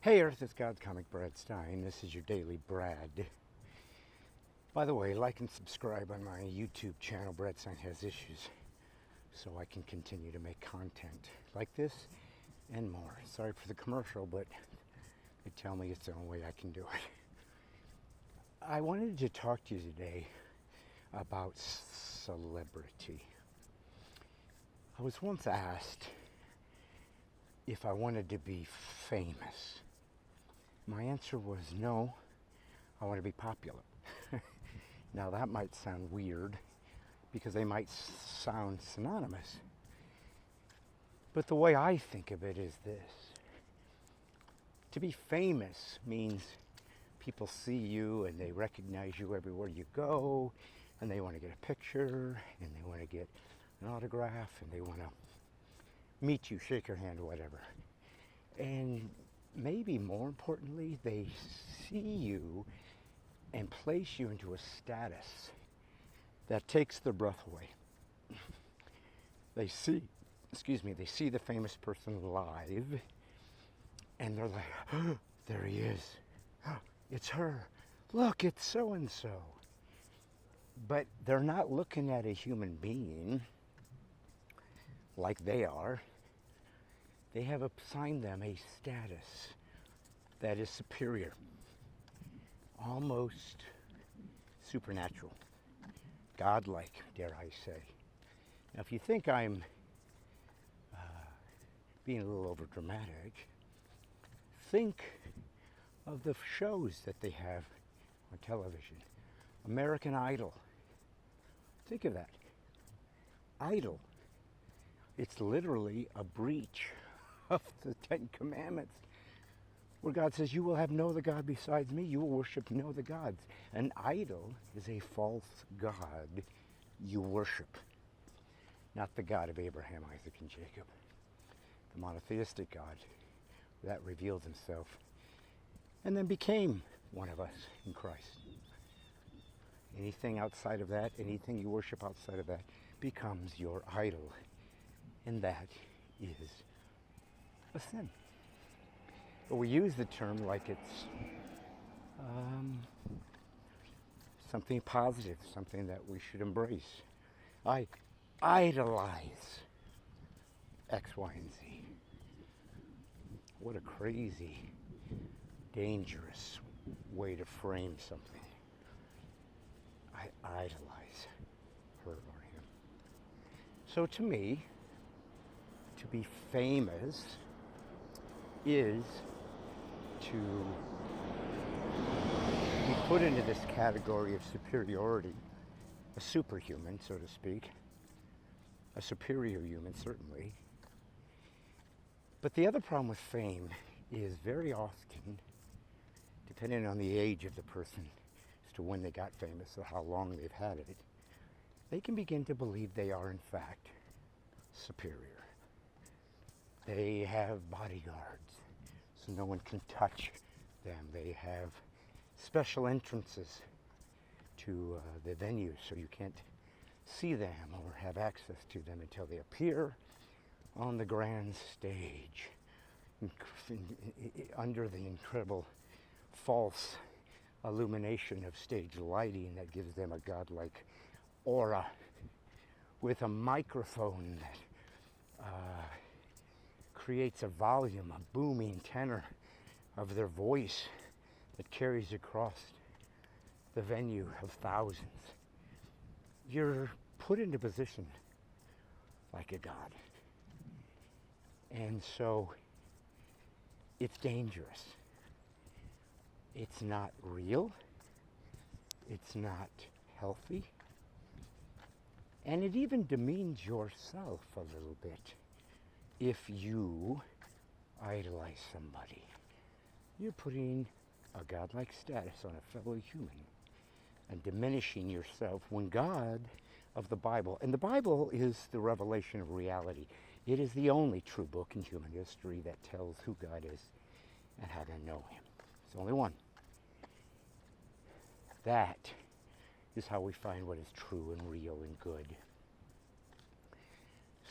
Hey Earth, it's God's Comic Brad Stine. This is your daily Brad. By the way, like and subscribe on my YouTube channel, Stine Has Issues, so I can continue to make content like this and more. Sorry for the commercial, but they tell me it's the only way I can do it. I wanted to talk to you today about celebrity. I was once asked if I wanted to be famous. My answer was no, I want to be popular. Now that might sound weird because they might sound synonymous. But the way I think of it is this. To be famous means people see you and they recognize you everywhere you go, and they want to get a picture, and they want to get an autograph, and they want to meet you, shake your hand, whatever. And maybe more importantly, they see you and place you into a status that takes their breath away. They see the famous person live, and they're like, oh, there he is. Oh, it's her. Look, it's so-and-so. But they're not looking at a human being like they are. They have assigned them a status that is superior, almost supernatural, godlike, dare I say. Now, if you think I'm being a little overdramatic, think of the shows that they have on television. American Idol. Think of that. Idol. It's literally a breach of the Ten Commandments, where God says, you will have no other God besides me. You will worship no other gods. An idol is a false god you worship. Not the God of Abraham, Isaac, and Jacob. The monotheistic God that reveals himself and then became one of us in Christ. Anything outside of that, anything you worship outside of that, becomes your idol. And that is a sin. But we use the term like it's something positive, something that we should embrace. I idolize X, Y, and Z. What a crazy, dangerous way to frame something. I idolize her or him. So to me, to be famous is to be put into this category of superiority, a superhuman, so to speak, a superior human, certainly. But the other problem with fame is very often, depending on the age of the person as to when they got famous or how long they've had it, they can begin to believe they are in fact superior. They have bodyguards, so no one can touch them. They have special entrances to the venue, so you can't see them or have access to them until they appear on the grand stage under the incredible false illumination of stage lighting that gives them a godlike aura, with a microphone that creates a volume, a booming tenor of their voice that carries across the venue of thousands. You're put into position like a god. And so it's dangerous. It's not real. It's not healthy. And it even demeans yourself a little bit if you idolize somebody. You're putting a godlike status on a fellow human and diminishing yourself when God of the Bible, and the Bible is the revelation of reality. It is the only true book in human history that tells who God is and how to know him. It's the only one. That is how we find what is true and real and good.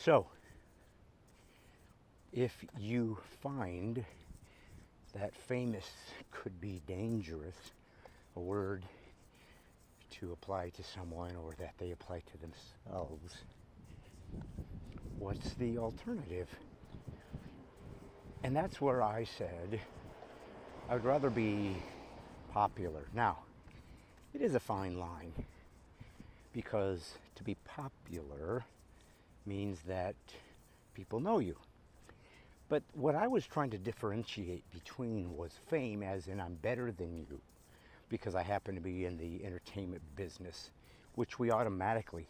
So, if you find that famous could be dangerous, a word to apply to someone or that they apply to themselves. What's the alternative? And that's where I said I would rather be popular. Now, it is a fine line, because to be popular means that people know you. But what I was trying to differentiate between was fame, as in I'm better than you, because I happen to be in the entertainment business, which we automatically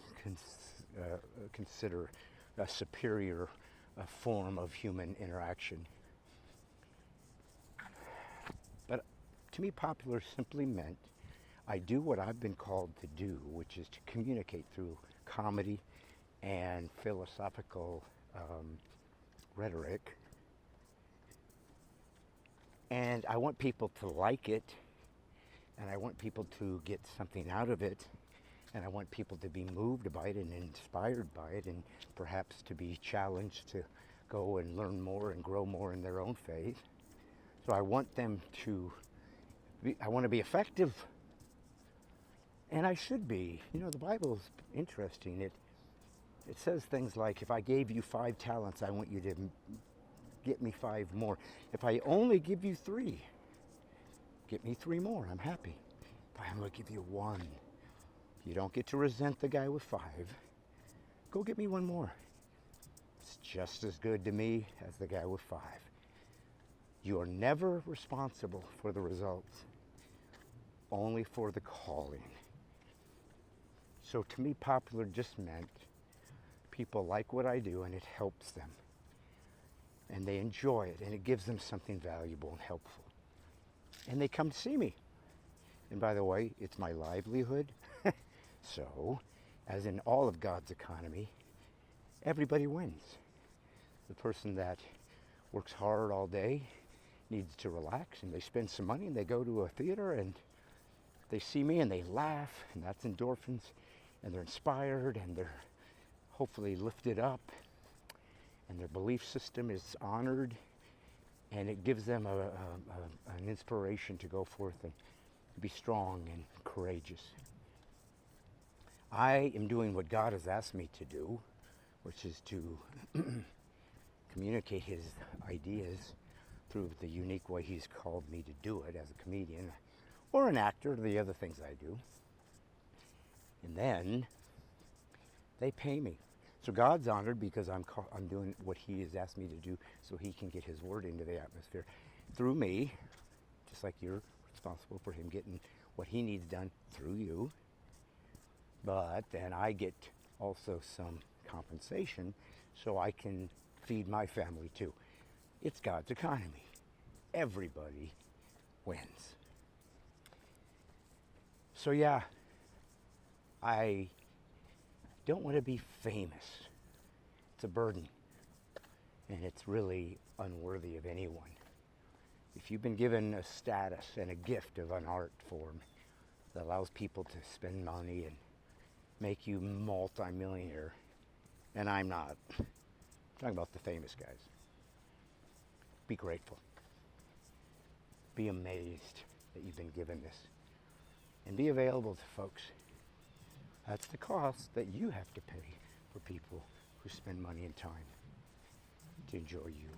consider a superior form of human interaction. But to me, popular simply meant I do what I've been called to do, which is to communicate through comedy and philosophical rhetoric. And I want people to like it, and I want people to get something out of it, and I want people to be moved by it and inspired by it, and perhaps to be challenged to go and learn more and grow more in their own faith. So I want them to I want to be effective, and I should be. You know, the Bible is interesting. It says things like, if I gave you 5 talents, I want you to get me 5 more. If I only give you 3, get me 3 more. I'm happy. If I only give you 1, you don't get to resent the guy with 5. Go get me 1 more. It's just as good to me as the guy with 5. You are never responsible for the results, only for the calling. So to me, popular just meant people like what I do, and it helps them. And they enjoy it, and it gives them something valuable and helpful. And they come see me. And by the way, it's my livelihood. So, as in all of God's economy, everybody wins. The person that works hard all day needs to relax, and they spend some money, and they go to a theater, and they see me, and they laugh, and that's endorphins, and they're inspired, and they're hopefully lifted up, and their belief system is honored, and it gives them an inspiration to go forth and be strong and courageous. I am doing what God has asked me to do, which is to communicate his ideas through the unique way he's called me to do it as a comedian or an actor, the other things I do. And then they pay me. So God's honored because I'm doing what he has asked me to do, so he can get his word into the atmosphere through me, just like you're responsible for him getting what he needs done through you. But then I get also some compensation so I can feed my family too. It's God's economy. Everybody wins. So yeah, I don't want to be famous. It's a burden, and it's really unworthy of anyone. If you've been given a status and a gift of an art form that allows people to spend money and make you multi-millionaire, and I'm not. I'm talking about the famous guys. Be grateful. Be amazed that you've been given this. And be available to folks. That's the cost that you have to pay for people who spend money and time to enjoy you.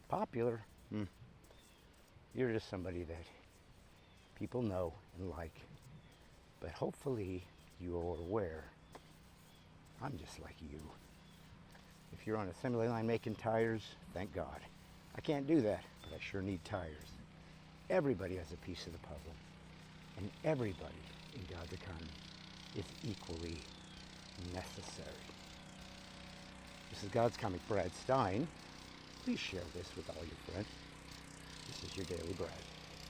Popular, you're just somebody that people know and like. But hopefully you're aware, I'm just like you. If you're on an assembly line making tires, thank God. I can't do that, but I sure need tires. Everybody has a piece of the puzzle, and everybody in God's economy is equally necessary. This is God's Comic Brad Stine. Please share this with all your friends. This is your Daily Brad.